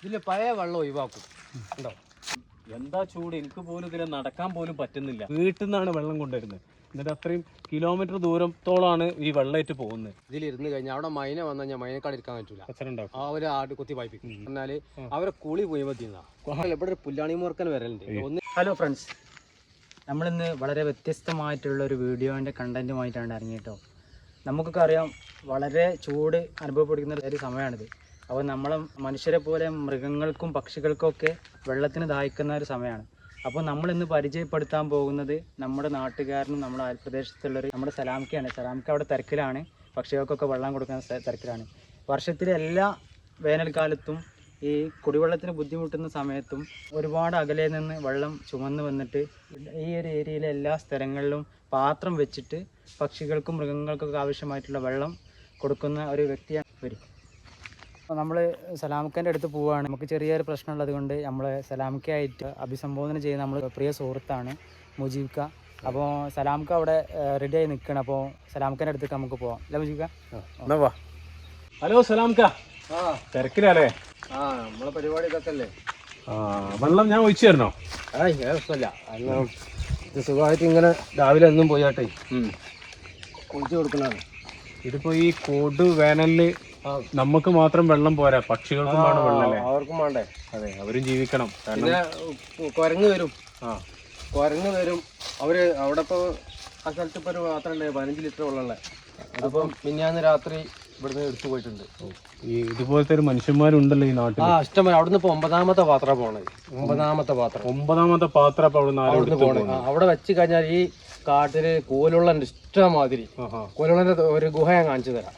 ഇതിൽ പഴയ വെള്ളം ഒഴിവാക്കും. ഉണ്ടോ? എന്താ ചൂട്, എനിക്ക് പോലും ഇതിൽ നടക്കാൻ പോലും പറ്റുന്നില്ല. വീട്ടിൽ നിന്നാണ് വെള്ളം കൊണ്ടുവരുന്നത്. എന്നിട്ട് അത്രയും കിലോമീറ്റർ ദൂരത്തോളാണ് ഈ വെള്ളമായിട്ട് പോകുന്നത്. ഇതിലിരുന്ന് കഴിഞ്ഞാൽ അവിടെ മൈന വന്നു കഴിഞ്ഞാൽ മൈനക്കാട് ഇരിക്കാൻ പറ്റൂല. അവര് ആട് കുത്തി വായിപ്പിക്കും. എന്നാല് അവരെ കുളി പോയിമതിന്നാ. ഇവിടെ ഒരു പുല്ലാണി മൂർക്കൻ വരലുണ്ട്. ഹലോ ഫ്രണ്ട്സ്, നമ്മളിന്ന് വളരെ വ്യത്യസ്തമായിട്ടുള്ള ഒരു വീഡിയോൻ്റെ കണ്ടൻറ്റുമായിട്ടാണ് ഇറങ്ങിയിട്ടോ. നമുക്കൊക്കെ അറിയാം, വളരെ ചൂട് അനുഭവപ്പെടുന്ന ഒരു സമയമാണിത്. അപ്പോൾ നമ്മളെ മനുഷ്യരെ പോലെ മൃഗങ്ങൾക്കും പക്ഷികൾക്കൊക്കെ വെള്ളത്തിന് ദാഹിക്കുന്ന ഒരു സമയമാണ്. അപ്പോൾ നമ്മളിന്ന് പരിചയപ്പെടുത്താൻ പോകുന്നത് നമ്മുടെ നാട്ടുകാരനും നമ്മുടെ അയൽപ്രദേശത്തുള്ളൊരു നമ്മുടെ സലാംക്കയാണ്. സലാംക്ക അവിടെ തിരക്കിലാണ്, പക്ഷികൾക്കൊക്കെ വെള്ളം കൊടുക്കുന്ന തിരക്കിലാണ്. വർഷത്തിലെ എല്ലാ വേനൽക്കാലത്തും ഈ കുടിവെള്ളത്തിന് ബുദ്ധിമുട്ടുന്ന സമയത്തും ഒരുപാട് അകലെ നിന്ന് വെള്ളം ചുമന്ന് വന്നിട്ട് ഈ ഒരു ഏരിയയിലെ എല്ലാ സ്ഥലങ്ങളിലും പാത്രം വെച്ചിട്ട് പക്ഷികൾക്കും മൃഗങ്ങൾക്കൊക്കെ ആവശ്യമായിട്ടുള്ള വെള്ളം കൊടുക്കുന്ന ഒരു വ്യക്തിയാണ് ഇവർ. അപ്പോൾ നമ്മൾ സലാംക്കൻ്റെ അടുത്ത് പോവുകയാണ്. നമുക്ക് ചെറിയൊരു പ്രശ്നമുള്ളത് കൊണ്ട് നമ്മൾ സലാംക്കയായിട്ട് അഭിസംബോധന ചെയ്യുന്ന നമ്മൾ പ്രിയ സുഹൃത്താണ് മുജീബ്ക്ക. അപ്പോൾ സലാംക്ക അവിടെ റെഡിയായി നിൽക്കണം. അപ്പോൾ സലാംക്കൻ്റെ അടുത്തേക്ക് നമുക്ക് പോവാം. അല്ല മുജീബ്ക്ക? ഹലോ സലാംക്ക, തിരക്കിലല്ലേ? നമ്മളെ പരിപാടി ഇതൊക്കെ അല്ലേ. വെള്ളം ഞാൻ ഒഴിച്ചു തരണോ? പ്രശ്നമില്ല. ഇത് സുഖമായിട്ട് ഇങ്ങനെ രാവിലെ എന്നും പോയാട്ടെ ഒഴിച്ചു കൊടുക്കണതാണ്. ഇതിപ്പോ ഈ കൊടു വേനലില് നമുക്ക് മാത്രം വെള്ളം പോരാ, പക്ഷികൾക്കും വേണം വെള്ളം. അവർക്കും വേണ്ടേ? അതെ, അവരും ജീവിക്കണം. പിന്നെ കുരങ്ങ് വരും. കുരങ്ങ് വരും. അവര് അവിടെ ഇപ്പൊ ആ സ്ഥലത്ത് ഇപ്പൊ ഒരു പാത്രം ഉണ്ട് 15 ലിറ്റർ വെള്ളമുള്ള. അതിപ്പം മിനിഞ്ഞാന്ന് രാത്രി ഇവിടുന്ന് എടുത്തു പോയിട്ടുണ്ട്. ഈ ഇതുപോലത്തെ ഒരു മനുഷ്യന്മാരുണ്ടല്ലോ ഈ നാട്ടിൽ. ഇഷ്ടംപോലെ. അവിടുന്ന് ഇപ്പൊ 9ാമത്തെ പാത്രം പോണത്. 9ാമത്തെ പാത്രം അവിടുന്ന് പോണത്. അവിടെ വെച്ച് കഴിഞ്ഞാൽ ഈ കാട്ടില് കോലുള്ളൻ്റെ ഇഷ്ടമാതിരി. കോലുള്ളൻ്റെ ഒരു ഗുഹ ഞാൻ കാണിച്ചു തരാം.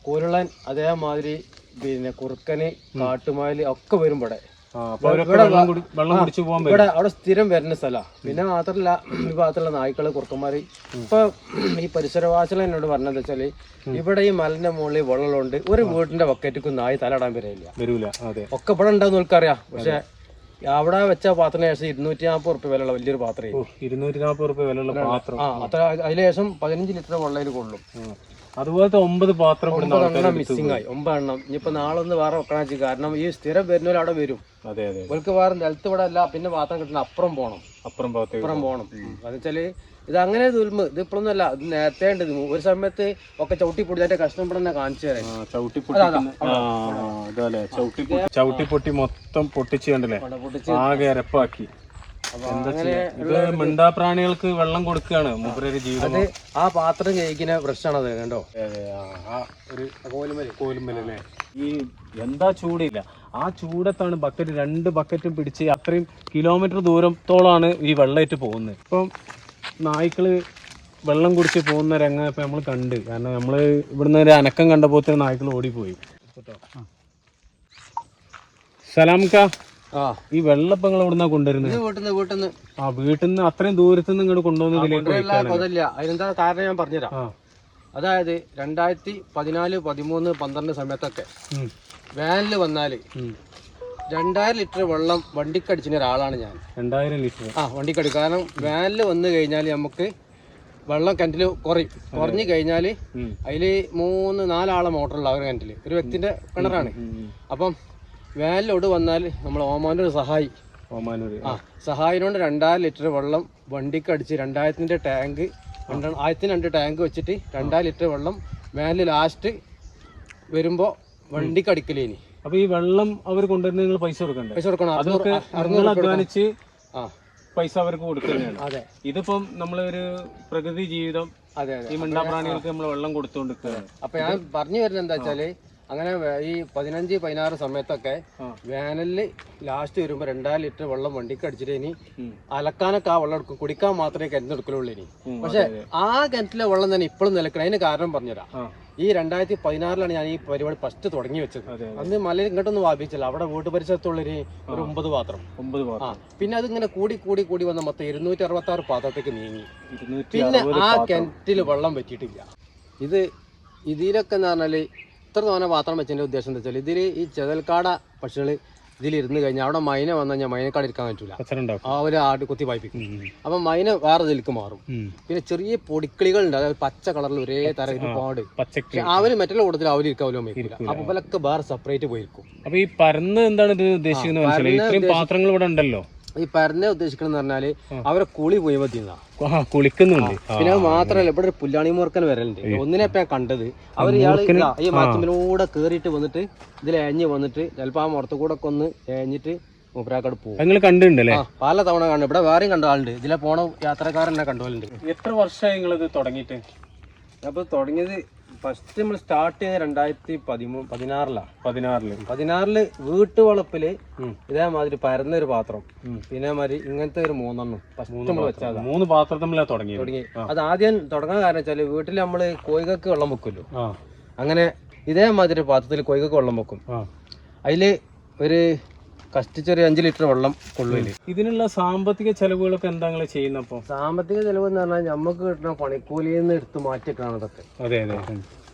കോലുള്ളൻ അതേമാതിരി പിന്നെ കുറുക്കന് കാട്ടുമാലി ഒക്കെ വരും ഇവിടെ. ഇവിടെ അവിടെ സ്ഥിരം വരുന്ന സ്ഥലമാണ്. പിന്നെ മാത്രല്ല ഈ ഭാഗത്തുള്ള നായ്ക്കള് കുറുക്കന്മാര് ഇപ്പൊ ഈ പരിസരവാസികൾ എന്നോട് പറഞ്ഞത് വെച്ചാല് ഇവിടെ ഈ മലന്റെ മുകളിൽ വെള്ളമുണ്ട്, ഒരു വീടിന്റെ ബക്കറ്റിക്കും നായി തലയിടാൻ വരില്ല. ഒക്കെ ഇവിടെ ഉണ്ടാവും നിൽക്കറിയാം. പക്ഷെ അവിടെ വെച്ച പാത്രത്തിന് ശേഷം 240 വിലയുള്ള വലിയൊരു പാത്രം. 240 വിലയുള്ള പാത്രം. അത്ര അതിന് ശേഷം 15 ലിറ്റർ വെള്ളയിൽ കൊള്ളും. അതുപോലത്തെ 9 പാത്രം മിസ്സിംഗ് ആയി. 9 എണ്ണം. ഇനിയിപ്പോ നാളെ ഒന്ന് വേറെ വെക്കണം വെച്ചാൽ, കാരണം ഈ സ്ഥിരം വരുന്നവർ അവിടെ വരും. ഇവർക്ക് വേറെ നിലത്ത് ഇവിടെ അല്ല, പിന്നെ പാത്രം കിട്ടണം അപ്പുറം പോകണം. അപ്പുറം പോകണം. എന്ന് വെച്ചാല് ഇത് അങ്ങനെ തുൽമ് ഇത് ഇപ്പോഴൊന്നും അല്ല, ഇത് നേരത്തെ ഉണ്ട്. ഒരു സമയത്ത് ഒക്കെ ചവിട്ടി പൊടിച്ചായിട്ട് കഷ്ണം ഇവിടെ തന്നെ കാണിച്ചു തരാം. ചവിട്ടി പൊട്ടി മൊത്തം പൊട്ടിച്ച് കണ്ടല്ലേ, ആകെ അരപ്പാക്കി. ഇത് മിണ്ടാപ്രാണികൾക്ക് വെള്ളം കൊടുക്കുകയാണ് മൂപ്പരൊരു ജീവിതം. ആ പാത്രം കഴിക്കുന്ന പ്രശ്നമാണത്. കണ്ടോ ഒരു കോലുമല്ലേ. ഈ എന്താ ചൂടില്ല, ആ ചൂടത്താണ് ബക്കറ്റ് 2 ബക്കറ്റും പിടിച്ച് അത്രയും കിലോമീറ്റർ ദൂരത്തോളാണ് ഈ വെള്ളമായിട്ട് പോകുന്നത്. ഇപ്പം നായ്ക്കള് വെള്ളം കുടിച്ച് പോകുന്ന രംഗം ഇപ്പൊ നമ്മൾ കണ്ട്. കാരണം നമ്മള് ഇവിടുന്ന് ഒരു അനക്കം കണ്ടപ്പോൾ നായ്ക്കൾ ഓടിപ്പോയി. സലാംക്ക, ഈ വെള്ളപ്പങ്ങൾ എവിടുന്നാ കൊണ്ടുവരുന്നത്? വീട്ടിൽ നിന്ന് അത്രയും ദൂരത്ത് നിന്ന് ഇങ്ങോട്ട് കൊണ്ടുവന്നതില്ല. അതിനെന്താ കാരണം ഞാൻ പറഞ്ഞുതരാം. അതായത് 2014, 13, 12 സമയത്തൊക്കെ വാനില് വന്നാല് 2000 ലിറ്റർ വെള്ളം വണ്ടിക്കടിച്ചിന് ഒരാളാണ് ഞാൻ. 2000 ലിറ്റർ വണ്ടിക്കടി. കാരണം വാനില് വന്നു കഴിഞ്ഞാൽ നമുക്ക് വെള്ളം കിണറ്റില് കുറഞ്ഞു കഴിഞ്ഞാൽ അതില് 3-4 ആളെ മോട്ടറുള്ള ഒരു കിണറ്റില് ഒരു വ്യക്തിന്റെ കിണറാണ്. അപ്പം വാനിലോട് വന്നാൽ നമ്മൾ ഓമാനൂർ സഹായിനോട് 2000 ലിറ്റർ വെള്ളം വണ്ടിക്ക് അടിച്ച് 2000-ന്റെ ടാങ്ക് 1002 ടാങ്ക് വെച്ചിട്ട് 2000 ലിറ്റർ വെള്ളം വാനിൽ ലാസ്റ്റ് വരുമ്പോ വണ്ടിക്ക് അടിക്കലേനി. അപ്പൊ ഈ വെള്ളം അവർ കൊണ്ടുവരുന്ന നിങ്ങൾ പൈസ കൊടുക്കണം. അധ്വാനിച്ച് പൈസ അവർക്ക് കൊടുക്കുന്നതാണ്. അതെ. ഇതിപ്പം നമ്മളൊരു പ്രകൃതി ജീവിതം, ഈ മിണ്ടാപ്രാണികൾക്ക് നമ്മൾ വെള്ളം കൊടുത്തുകൊണ്ടിരിക്കുകയാണ്. അപ്പൊ ഞാൻ പറഞ്ഞു വരുന്നത് എന്താ വെച്ചാല്, അങ്ങനെ ഈ 15-16 സമയത്തൊക്കെ വേനലില് ലാസ്റ്റ് വരുമ്പോ 2000 ലിറ്റർ വെള്ളം വണ്ടിക്ക് അടിച്ചിട്ട് ഇനി അലക്കാനൊക്കെ ആ വെള്ളം എടുക്കും, കുടിക്കാൻ മാത്രമേ കിണറ്റെടുക്കലുള്ളൂ ഇനി. പക്ഷെ ആ കിണറ്റിലെ വെള്ളം തന്നെ ഇപ്പോഴും നിലക്കണം. അതിന് കാരണം പറഞ്ഞുതരാം. ഈ 2016-ലാണ് ഞാൻ ഈ പരിപാടി ഫസ്റ്റ് തുടങ്ങി വെച്ചത്. അന്ന് മല ഇങ്ങോട്ടൊന്നും വ്യാപിച്ചില്ല. അവിടെ വീട്ടു പരിസരത്തുള്ളൊരു 9 പാത്രം. പിന്നെ അതിങ്ങനെ കൂടി വന്ന മൊത്തം 266 പാത്രത്തേക്ക് നീങ്ങി. പിന്നെ ആ കിണറ്റില് വെള്ളം വെച്ചിട്ടില്ല. ഇതിലൊക്കെ എന്ന് പറഞ്ഞാല് ഇത്ര തോന്നെ പാത്രം വെച്ചതിന്റെ ഉദ്ദേശം എന്താ വെച്ചാൽ, ഇതില് ഈ ചെതൽക്കാട പക്ഷികള് ഇതിലിരുന്ന് കഴിഞ്ഞാൽ അവിടെ മൈന വന്നു കഴിഞ്ഞാൽ മൈനക്കാട് ഇരിക്കാൻ പറ്റൂല, കച്ചറ ഉണ്ടാക്കും. ആ ഒരു ആട് കുത്തി വായിപ്പിക്കും. അപ്പം മൈന വേറെ ഇതിലേക്ക് മാറും. പിന്നെ ചെറിയ പൊടിക്കിളികളുണ്ട്, അതായത് പച്ച കളറിൽ ഒരേ തരം ഒരുപാട്. പച്ചക്കിളി അവര് മറ്റുള്ള കൂട്ടത്തിൽ അവര് ഇരിക്കാവല്ലോ വയ്ക്കില്ല. അപ്പൊ ഇവരൊക്കെ വേറെ സെപ്പറേറ്റ് പോയിരിക്കും. അപ്പൊ ഈ പരന്ന് എന്താണ് ഇത് ഉദ്ദേശിക്കുന്നത് മനസ്സിലായി? ഇത്രയും പാത്രങ്ങൾ ഇവിടെ ഉണ്ടല്ലോ. ഈ പരനെ ഉദ്ദേശിക്കണെന്ന് പറഞ്ഞാല് അവരെ കുളി പോയി മതിയെന്നാ കുളിക്കുന്നുണ്ട്. പിന്നെ അത് മാത്രല്ല ഇവിടെ ഒരു പുല്ലാണി മൂർക്കൻ വരലുണ്ട്. ഒന്നിനെപ്പ ഞാൻ കണ്ടത്, അവർ ഇയാള് ഈ മരത്തിലൂടെ കേറിയിട്ട് വന്നിട്ട് ഇതിൽ എഞ്ഞ് വന്നിട്ട് ചിലപ്പോ ആ മുറത്ത് കൂടെ ഒക്കെ ഒന്ന് എഞ്ഞിട്ട് മൂപ്പരാക്കട് പോകും. നിങ്ങൾ കണ്ടിട്ടുണ്ടല്ലേ? പല തവണ കണ്ടു. ഇവിടെ വേറെയും കണ്ട ആളുണ്ട്, ഇതിലെ പോണ യാത്രക്കാരനെ കണ്ടുപോലുണ്ട്. എത്ര വർഷമായി നിങ്ങളിത് തുടങ്ങിയിട്ട്? അപ്പൊ തുടങ്ങിയത് ഫസ്റ്റ് നമ്മൾ സ്റ്റാർട്ട് ചെയ്ത് 2016 വീട്ടുവളപ്പില് ഇതേമാതിരി പരന്നൊരു പാത്രം, പിന്നെ മാതിരി ഇങ്ങനത്തെ ഒരു 3 എണ്ണം ഫസ്റ്റ് നമ്മൾ വെച്ചാൽ 3 പാത്രത്തിലാണ് തുടങ്ങി. അത് ആദ്യം തുടങ്ങാൻ കാരണം വെച്ചാല് വീട്ടിൽ നമ്മള് കോഴികൾക്ക് വെള്ളം വെക്കുമല്ലോ, അങ്ങനെ ഇതേമാതിരി പാത്രത്തിൽ കോഴികൾക്ക് വെള്ളം വെക്കും. അതില് ഒരു കഷ്ടിച്ചൊരു 5 ലിറ്റർ വെള്ളം കൊള്ളില്ല. ഇതിനുള്ള സാമ്പത്തിക ചെലവുകളൊക്കെ എന്താ നിങ്ങൾ ചെയ്യുന്നപ്പോ? സാമ്പത്തിക ചെലവ് എന്ന് പറഞ്ഞാൽ നമുക്ക് കിട്ടുന്ന പണിക്കൂലിയിൽ നിന്ന് എടുത്ത് മാറ്റിയൊക്കെയാണ് അതൊക്കെ. അതെ അതെ.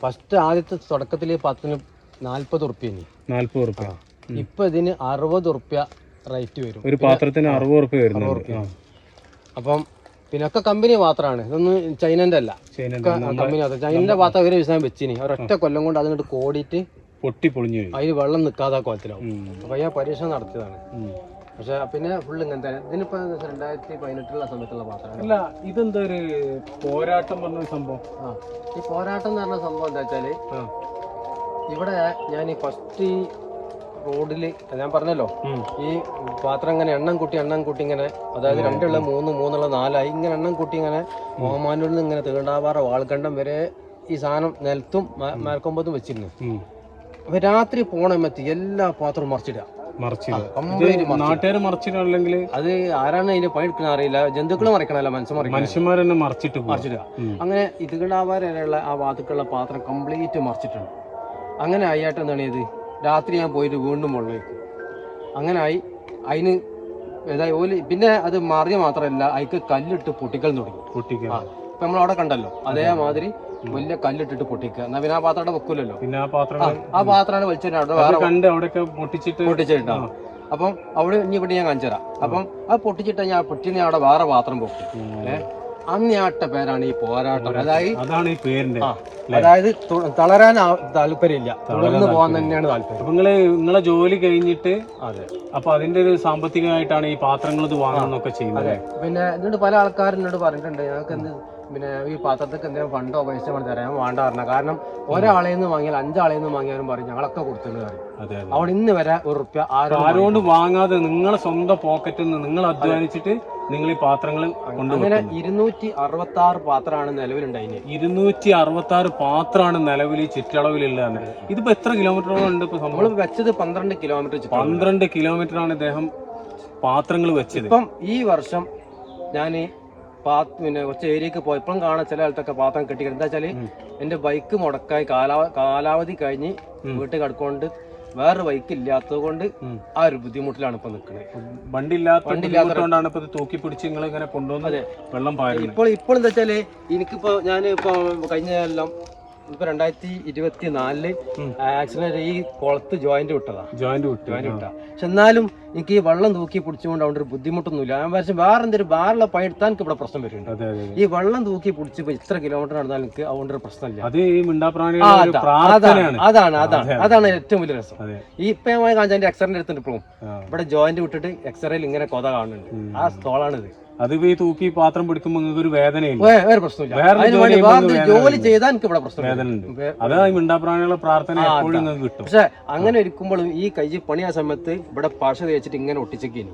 ഫസ്റ്റ് ആദ്യത്തെ തുടക്കത്തില് 10-ന് 40 ഉറുപ്പ്യ. 40 ഉറുപ്പ്യ. ഇപ്പൊ ഇതിന് 60 ഉറുപ്പ്യ റേറ്റ് വരും. ഒരു പാത്രത്തിന് 60 ഉറുപ്പ്യ വരുന്നു. അപ്പം പിന്നെ ഒക്കെ കമ്പനി പാത്രമാണ്, ഇതൊന്നും ചൈനന്റെ അല്ല, കമ്പനി പാത്രം. ചൈനന്റെ പാത്രം ഒരു ദിവസം വെച്ചിനി ഒരൊറ്റ കൊല്ലം കൊണ്ട് അതിങ്ങോട്ട് കോടിയിട്ട് പൊട്ടി പൊളിഞ്ഞു, അതിന് വെള്ളം നിൽക്കാതെ കോലത്തിലാവും. അപ്പൊ ഞാൻ പരീക്ഷണം നടത്തിയതാണ്. പക്ഷെ പിന്നെ ഫുള്ള് ഇങ്ങനത്തെ ഇതിനിപ്പോ 2018 സമയത്തുള്ള പാത്രമാണ്. അല്ല, ഇതെന്താ ഒരു പോരാട്ടം പറഞ്ഞ സംഭവം? ഈ പോരാട്ടം എന്ന് പറഞ്ഞ സംഭവം എന്താ വെച്ചാല്, ഇവിടെ ഞാൻ ഈ ഫസ്റ്റ് ഈ റോഡില് ഞാൻ പറഞ്ഞല്ലോ, ഈ പാത്രം ഇങ്ങനെ എണ്ണം കൂട്ടി ഇങ്ങനെ, അതായത് 2 3 3 4 ഇങ്ങനെ എണ്ണം കൂട്ടി ഇങ്ങനെ മോഹമാനൂരിൽ നിന്ന് ഇങ്ങനെ തീണ്ടാവാറ വാൾക്കണ്ടം വരെ ഈ സാധനം നിലത്തും മേൽക്കൊമ്പത്തും വെച്ചിരുന്നു. അപ്പൊ രാത്രി പോണമെത്തി എല്ലാ പാത്രവും മറിച്ചിടുക. നാട്ടുകാർ മറിച്ചിട്ടില്ലെങ്കിൽ അത് ആരാണ് അതിന്റെ പണി എടുക്കണ അറിയില്ല, ജന്തുക്കൾ മറിക്കണല്ലോ, മനുഷ്യന്മാർ തന്നെ മറിച്ചിടുക. അങ്ങനെ ഇതുകിടാവാനുള്ള ആ ഭാഗത്തുള്ള പാത്രം കംപ്ലീറ്റ് മറിച്ചിട്ടുണ്ട്. അങ്ങനെ ആയിട്ട് എന്താണ് ചെയ്ത്, രാത്രി ഞാൻ പോയിട്ട് വീണ്ടും വെള്ളം വയ്ക്കും. അങ്ങനെ ആയി അതിന് ഏതായാലും പിന്നെ അത് മറിയ മാത്രമല്ല, അതിക്ക് കല്ലിട്ട് പൊട്ടിക്കൽ തുടങ്ങി. ഇപ്പൊ നമ്മളവിടെ കണ്ടല്ലോ അതേമാതിരി വലിയ കല്ലിട്ടിട്ട് പൊട്ടിക്കുക. എന്നാ പിന്നെ ആ പാത്രം അവിടെ വെക്കൂലല്ലോ, പിന്നെ ആ പാത്രമാണ് വലിച്ചിട്ട് പൊട്ടിച്ചിട്ടാണ്. അപ്പം അവിടെ ഇനി ഇവിടെ ഞാൻ കാണിച്ചു തരാം. അപ്പം ആ പൊട്ടിച്ചിട്ട് ഞാൻ പൊട്ടിനെ അവിടെ വേറെ പാത്രം പൊട്ടി. അന്നയാട്ട പേരാണ് ഈ പോരാട്ടം. അതാണ് ഈ പേരിന്റെ. അതായത് തളരാൻ താല്പര്യമില്ല, തുടർന്ന് പോകാൻ തന്നെയാണ് താല്പര്യം. അപ്പൊ നിങ്ങളെ ജോലി കഴിഞ്ഞിട്ട് അപ്പൊ അതിന്റെ ഒരു സാമ്പത്തികമായിട്ടാണ് ഈ പാത്രങ്ങൾ ഇത് വാങ്ങാനൊക്കെ ചെയ്യുന്നത്. പിന്നെ എന്നിട്ട് പല ആൾക്കാരും പറഞ്ഞിട്ടുണ്ട്, ഞങ്ങൾക്ക് എന്ത് പിന്നെ ഈ പാത്രത്തിക്ക് എന്തെങ്കിലും ഫണ്ടോ പൈസ തരാൻ വേണ്ട പറഞ്ഞ. കാരണം ഒരാളെ നിന്ന് വാങ്ങിയാൽ 5 ആളെ നിന്ന് വാങ്ങിയാലും പറയും ഞങ്ങളൊക്കെ കൊടുത്തിട്ടുണ്ട് പറയും. അവിടെ ഇന്ന് വരെ ₹1 ആരോട് വാങ്ങാതെ നിങ്ങളെ സ്വന്തം പോക്കറ്റിൽ നിന്ന് നിങ്ങൾ അധ്വാനിച്ചിട്ട് നിങ്ങൾ ഈ പാത്രങ്ങൾ അങ്ങനെ 266 പാത്രമാണ് നിലവിലുണ്ടായിന്. 266 പാത്രമാണ് നിലവിൽ ചുറ്റളവിലുള്ളതാണ്. ഇതിപ്പോ എത്ര കിലോമീറ്ററോളം ഉണ്ട്? ഇപ്പൊ നമ്മൾ വെച്ചത് 12 കിലോമീറ്റർ. 12 കിലോമീറ്റർ ആണ് ഇദ്ദേഹം പാത്രങ്ങൾ വെച്ചത്. ഇപ്പം ഈ വർഷം ഞാൻ പിന്നെ കുറച്ച് ഏരിയക്ക് പോയപ്പോഴും കാണാൻ ചില സ്ഥലത്തൊക്കെ പാത്രം കെട്ടിക്കിട. എന്താ വെച്ചാല് എന്റെ ബൈക്ക് മുടക്കായി കാലാവധി കഴിഞ്ഞ് വീട്ടിൽ കിടക്കൊണ്ട് വേറെ ബൈക്ക് ഇല്ലാത്തത് കൊണ്ട് ആ ഒരു ബുദ്ധിമുട്ടിലാണ് ഇപ്പൊ നിൽക്കുന്നത്. വണ്ടി ഇല്ലാത്തതുകൊണ്ടാണ് ഇപ്പൊ തൂക്കി പിടിച്ച് നിങ്ങൾ ഇങ്ങനെ കൊണ്ടുവന്നത് വെള്ളം പാരുന്നത്. ഇപ്പോൾ എന്താ വെച്ചാല് എനിക്കിപ്പോ ഞാനിപ്പോ കഴിഞ്ഞ എല്ലാം ഇപ്പൊ 2024 ആക്സിഡന്റ് ഈ കുളത്ത് ജോയിന്റ് വിട്ടതാ. പക്ഷെ എന്നാലും എനിക്ക് ഈ വെള്ളം തൂക്കി പിടിച്ചുകൊണ്ട് അവിടെ ഒരു ബുദ്ധിമുട്ടൊന്നുമില്ല. ഞാൻ പക്ഷേ വേറെ എന്തെങ്കിലും വേറെ പണി എടുത്താൽ എനിക്ക് ഇവിടെ പ്രശ്നം വരുന്നുണ്ട്. ഈ വെള്ളം തൂക്കി പിടിച്ച് ഇത്ര കിലോമീറ്റർ നടന്നാൽ എനിക്ക് അതുകൊണ്ട് ഒരു പ്രശ്നമില്ല. അതാണ് ഏറ്റവും വലിയ രസം. ഈ ഇപ്പൊ ഞാൻ കാണിച്ചാൽ എക്സ്റേ എടുത്തിട്ട് ഇപ്പോഴും ഇവിടെ ജോയിന്റ് വിട്ടിട്ട് എക്സ്റേയിൽ ഇങ്ങനെ കൊത കാണുന്നുണ്ട്. ആ സ്ഥലമാണിത്. അത് ഈ തൂക്കി പാത്രം പിടിക്കുമ്പോൾ നിങ്ങൾക്ക് ഒരു വേദനയില്ല, വേറെ പ്രശ്നമില്ല. ജോലി ചെയ്താൽ എനിക്ക് ഇവിടെ പ്രശ്നം വേദനയുണ്ട്. അതാ മിണ്ടാപ്രാണികളുടെ പ്രാർത്ഥന എപ്പോഴും നിങ്ങൾക്ക് കിട്ടും. പക്ഷെ അങ്ങനെ ഇരിക്കുമ്പോൾ ഈ കൈ പണിയാ സമയത്ത് ഇവിടെ പശ തേച്ചിട്ട് ഇങ്ങനെ ഒട്ടിച്ചേക്കേനി.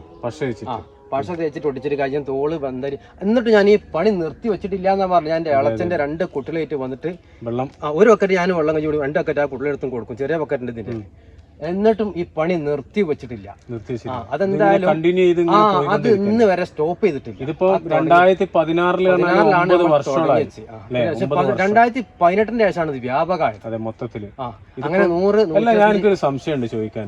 പശ തേച്ചിട്ട് ഒട്ടിച്ചിട്ട് കഴിയാൻ തോള് ബന്ധരി. എന്നിട്ട് ഞാൻ ഈ പണി നിർത്തി വെച്ചിട്ടില്ല എന്നാ പറഞ്ഞു. ഞാൻ എന്റെ ഇളച്ചന്റെ 2 കുട്ടികളായിട്ട് വന്നിട്ട് വെള്ളം ഒരു ബക്കറ്റ് ഞാൻ വെള്ളം കഴിച്ചു 2 ബക്കറ്റ് ആ കുട്ടികളെടുത്തും കൊടുക്കും, ചെറിയ ബക്കറ്റിന്റെ ഇതിന്റെ. എന്നിട്ടും ഈ പണി നിർത്തി വെച്ചിട്ടില്ല. അതെന്തായാലും അത് ഇന്ന് വരെ സ്റ്റോപ്പ് ചെയ്തിട്ടില്ല. ഇതിപ്പോ 2016 വർഷങ്ങളായി. 2018 ശേഷമാണ് ഇത് വ്യാപകമായത്. അതെ, മൊത്തത്തില്. അങ്ങനെ 100. അല്ല, ഞാനിക്കൊരു സംശയമുണ്ട് ചോദിക്കാൻ.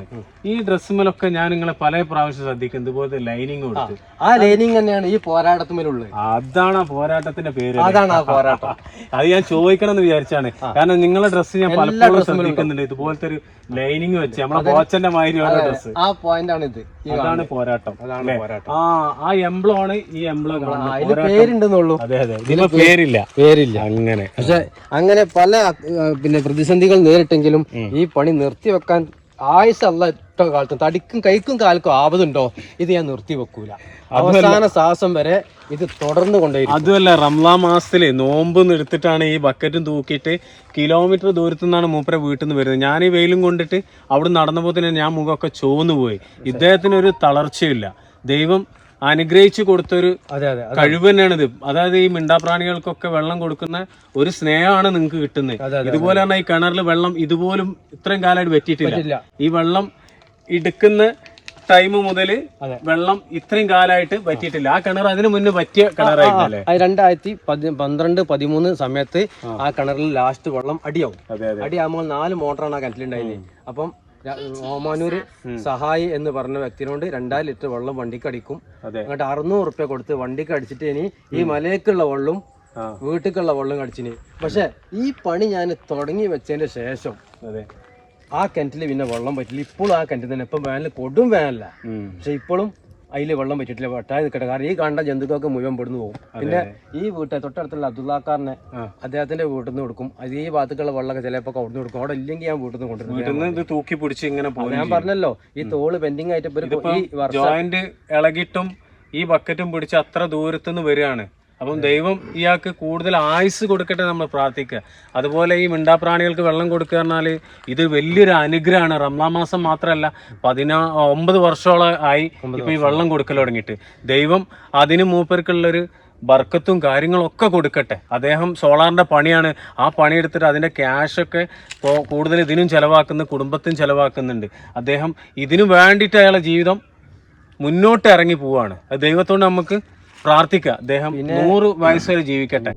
ഈ ഡ്രസ്സുമേലൊക്കെ ഞാൻ നിങ്ങളെ പല പ്രാവശ്യം ശ്രദ്ധിക്കും ഇതുപോലത്തെ ലൈനിങ് കൊടുത്ത്. ആ ലൈനിങ് തന്നെയാണ് ഈ പോരാട്ടത്തിനുള്ളത്. അതാണ് ആ പോരാട്ടത്തിന്റെ പേര്. അതാണ് ആ പോരാട്ടം. അത് ഞാൻ ചോദിക്കണം എന്ന് വിചാരിച്ചാണ്. കാരണം നിങ്ങളെ ഡ്രസ്സ് ഞാൻ പലപ്പോഴും ശ്രദ്ധിക്കുന്നുണ്ട് ഇതുപോലത്തെ ഒരു ലൈനിങ് വെച്ച് വെച്ച് നമ്മളെ ബോച്ചന്റെ മാതിരി ഓരോ ഡ്രസ്. ആ പോയിന്റ് ആണ് ഇത്. അതാണ് പോരാട്ടം. അതാണ് പോരാട്ടം. ആ എംബ്ലം ആണ് ഈ എംബ്ലം. അതിന് പേരുണ്ടെന്നുള്ളൂ. അതെ അതെ, ഇതിന് പേരില്ല. അങ്ങനെ പക്ഷെ അങ്ങനെ പല പിന്നെ പ്രതിസന്ധികൾ നേരിട്ടെങ്കിലും ഈ പണി നിർത്തിവെക്കാൻ ആയുസല്ല ഇട്ട കാലത്തും തടിക്കും കൈക്കും കാൽക്കും ആവതുണ്ടോ ഇത് ഞാൻ നിർത്തി വെക്കൂല. അവസാന ശ്വാസം വരെ ഇത് തുടർന്ന് കൊണ്ടുപോയി. അതുമല്ല, റംലാൻ മാസത്തില് നോമ്പ് എടുത്തിട്ടാണ് ഈ ബക്കറ്റും തൂക്കിയിട്ട് കിലോമീറ്റർ ദൂരത്തു നിന്നാണ് മൂപ്പരെ വീട്ടിൽ നിന്ന് വരുന്നത്. ഞാൻ ഈ വെയിലും കൊണ്ടിട്ട് അവിടെ നടന്നപ്പോൾ തന്നെ ഞാൻ മുഖമൊക്കെ ചുവന്നു പോയി. ഇദ്ദേഹത്തിനൊരു തളർച്ചയില്ല. ദൈവം അനുഗ്രഹിച്ചു കൊടുത്തൊരു കഴിവ് തന്നെയാണിത്. അതായത് ഈ മിണ്ടാപ്രാണികൾക്കൊക്കെ വെള്ളം കൊടുക്കുന്ന ഒരു സ്നേഹമാണ് നിങ്ങൾക്ക് കിട്ടുന്നത്. ഇതുപോലെ തന്നെ ഈ കിണറിൽ വെള്ളം ഇതുപോലും ഇത്രയും കാലമായിട്ട് പറ്റിയിട്ടില്ല. ഈ വെള്ളം എടുക്കുന്ന ടൈം മുതൽ വെള്ളം ഇത്രയും കാലമായിട്ട് പറ്റിയിട്ടില്ല. ആ കിണർ അതിന് മുന്നേ പറ്റിയ കിണറായില്ലേ? 2012-13 സമയത്ത് ആ കിണറിൽ ലാസ്റ്റ് വെള്ളം അടിയാവും. അടിയാകുമ്പോൾ 4 മോട്ടറാണ് ആ കിണറ്റിലുണ്ടായിരുന്നത്. അപ്പം ഓമാനൂര് സഹായി എന്ന് പറഞ്ഞ വ്യക്തിനോട് 2 ലിറ്റർ വെള്ളം വണ്ടിക്ക് അടിക്കും. അങ്ങോട്ട് 600 റുപ്യ കൊടുത്ത് വണ്ടിക്ക് അടിച്ചിട്ട് ഇനി ഈ മലയ്ക്കുള്ള വെള്ളം വീട്ടിലേക്കുള്ള വെള്ളം അടിച്ചിന്. പക്ഷെ ഈ പണി ഞാൻ തുടങ്ങി വെച്ചതിന്റെ ശേഷം ആ കിണറ്റില് പിന്നെ വെള്ളം പറ്റില്ല. ഇപ്പോഴും ആ കിണറ്റിൽ തന്നെ. ഇപ്പം വേനൽ കൊടും വേനല്ല, പക്ഷെ ഇപ്പോഴും അതിൽ വെള്ളം പറ്റിയിട്ടില്ല. വെട്ടായി നിൽക്കട്ടെ. കാരണം ഈ കണ്ട ജന്തുക്കൾക്ക് മുഴുവൻ പെടുന്നു പോകും. പിന്നെ ഈ വീട്ടിൽ തൊട്ടടുത്തുള്ള അബ്ദുള്ളാക്കാരനെ അദ്ദേഹത്തിന്റെ വീട്ടിൽ നിന്ന് കൊടുക്കും. അത് ഈ ഭാഗത്തേക്കുള്ള വെള്ളമൊക്കെ ചിലപ്പോൾ അവിടുന്ന് കൊടുക്കും. അവിടെ ഇല്ലെങ്കിൽ ഞാൻ വീട്ടിൽ നിന്ന് കൊണ്ടുവരുന്നത് തൂക്കി പിടിച്ച് ഇങ്ങനെ. ഞാൻ പറഞ്ഞല്ലോ ഈ തോള് പെൻഡിങ് ആയിട്ട് ജോയിന്റ് ഇളകിയിട്ടും ഈ ബക്കറ്റും പിടിച്ച് അത്ര ദൂരത്തുനിന്ന് വരികയാണ്. അപ്പം ദൈവം ഇയാൾക്ക് കൂടുതൽ ആയുസ് കൊടുക്കട്ടെ നമ്മൾ പ്രാർത്ഥിക്കുക. അതുപോലെ ഈ മിണ്ടാപ്രാണികൾക്ക് വെള്ളം കൊടുക്കുക പറഞ്ഞാൽ ഇത് വലിയൊരു അനുഗ്രഹമാണ്. റംലാൻ മാസം മാത്രമല്ല, 19 വർഷത്തോളം ആയി ഇപ്പൊ ഈ വെള്ളം കൊടുക്കൽ തുടങ്ങിയിട്ട്. ദൈവം അതിന് മൂപ്പർക്കുള്ളൊരു ബർക്കത്തും കാര്യങ്ങളൊക്കെ കൊടുക്കട്ടെ. അദ്ദേഹം സോളാറിന്റെ പണിയാണ്. ആ പണിയെടുത്തിട്ട് അതിന്റെ ക്യാഷൊക്കെ കൂടുതൽ ഇതിനും ചെലവാക്കുന്നു, കുടുംബത്തിനും ചെലവാക്കുന്നുണ്ട്. അദ്ദേഹം ഇതിനു വേണ്ടിയിട്ട് അയാളുടെ ജീവിതം മുന്നോട്ട് ഇറങ്ങി പോവാണ്. അത് ദൈവത്തോട് നമുക്ക് പ്രാർത്ഥിക്കാം. അദ്ദേഹം 100 വയസ്സ് വരെ ജീവിക്കട്ടെ.